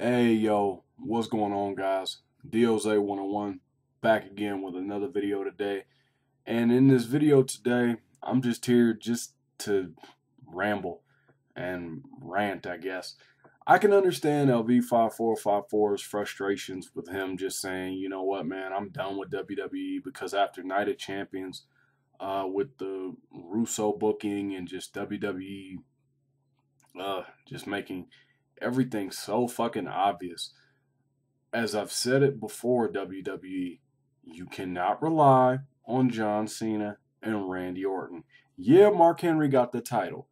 Hey yo, what's going on, guys? DOZA 101 back again with another video today. And in this video today, I'm just here just to ramble and rant, I guess. I can understand LV5454's frustrations with him just saying, you know what, man, I'm done with WWE because after Night of Champions, with the Russo booking and just WWE just making everything so fucking obvious. As I've said it before, WWE, you cannot rely on John Cena and Randy Orton. Yeah, Mark Henry got the title.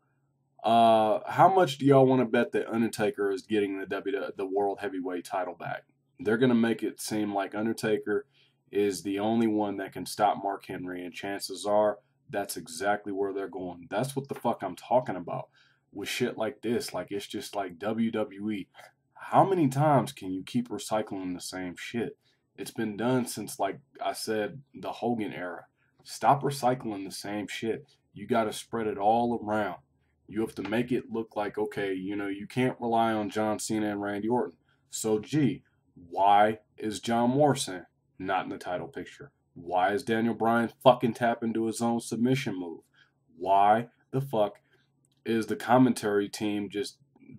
How much do y'all want to bet that Undertaker is getting the World Heavyweight title back? They're gonna make it seem like Undertaker is the only one that can stop Mark Henry, and chances are that's exactly where they're going. That's what the fuck I'm talking about with shit like this. Like, it's just like WWE. How many times can you keep recycling the same shit? It's been done since, like I said, the Hogan era. Stop recycling the same shit. You got to spread it all around. You have to make it look like, okay, you can't rely on John Cena and Randy Orton. So, gee, why is John Morrison not in the title picture? Why is Daniel Bryan fucking tap into his own submission move? Why the fuck is the commentary team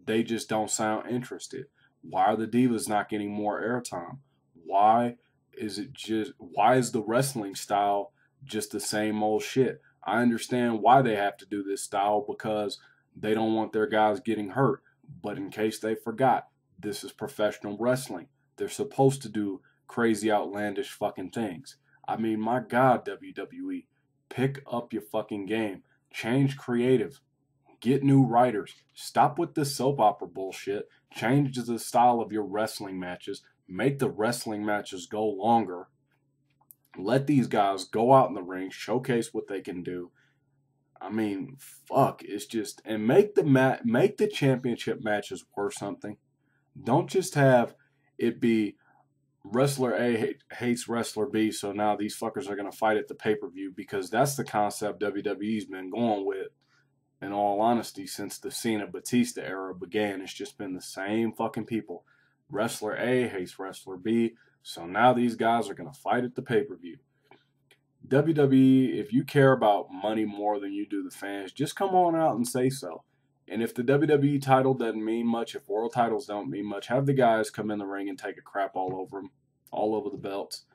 they just don't sound interested? Why are the Divas not getting more airtime? Why is the wrestling style just the same old shit? I understand why they have to do this style because they don't want their guys getting hurt. But in case they forgot, this is professional wrestling. They're supposed to do crazy, outlandish fucking things. I mean, my God, WWE, pick up your fucking game. Change creative. Get new writers. Stop with this soap opera bullshit. Change the style of your wrestling matches. Make the wrestling matches go longer. Let these guys go out in the ring, showcase what they can do. I mean, fuck, it's just, and make the championship matches worth something. Don't just have it be wrestler A hates wrestler B, so now these fuckers are gonna fight at the pay-per-view, because that's the concept WWE's been going with, in all honesty, since the Cena Batista era began. It's just been the same fucking people. Wrestler A hates wrestler B, so now these guys are gonna fight at the pay-per-view. WWE, if you care about money more than you do the fans, just come on out and say so. And if the WWE title doesn't mean much, if world titles don't mean much, have the guys come in the ring and take a crap all over them, all over the belts.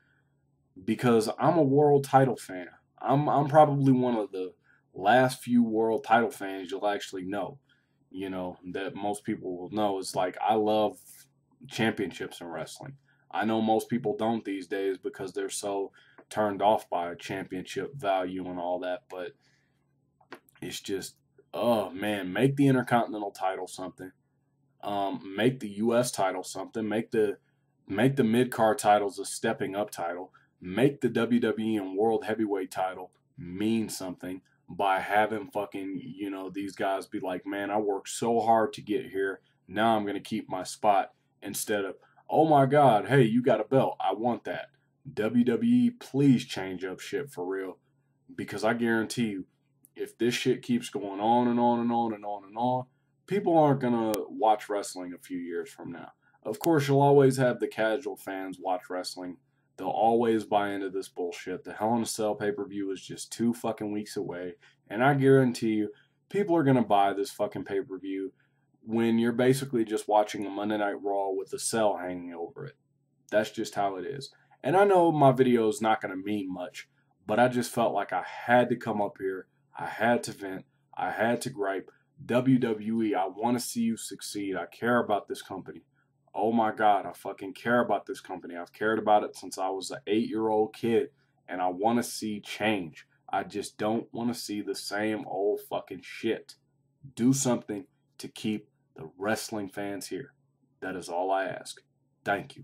Because I'm a world title fan. I'm probably one of the last few world title fans you'll actually know. That most people will know. It's like, I love championships in wrestling. I know most people don't these days because they're so turned off by championship value and all that, but it's just, oh man, make the Intercontinental title something. Make the US title something. Make the mid card titles a stepping up title. Make the WWE and World Heavyweight title mean something by having fucking, these guys be like, man, I worked so hard to get here. Now I'm going to keep my spot, instead of, oh my God, hey, you got a belt. I want that. WWE, please change up shit for real. Because I guarantee you, if this shit keeps going on and on and on and on and on, people aren't going to watch wrestling a few years from now. Of course, you'll always have the casual fans watch wrestling. They'll always buy into this bullshit. The Hell in a Cell pay-per-view is just 2 fucking weeks away. And I guarantee you, people are going to buy this fucking pay-per-view when you're basically just watching a Monday Night Raw with a cell hanging over it. That's just how it is. And I know my video is not going to mean much, but I just felt like I had to come up here. I had to vent. I had to gripe. WWE, I want to see you succeed. I care about this company. Oh my God, I fucking care about this company. I've cared about it since I was an 8-year-old kid, and I want to see change. I just don't want to see the same old fucking shit. Do something to keep the wrestling fans here. That is all I ask. Thank you.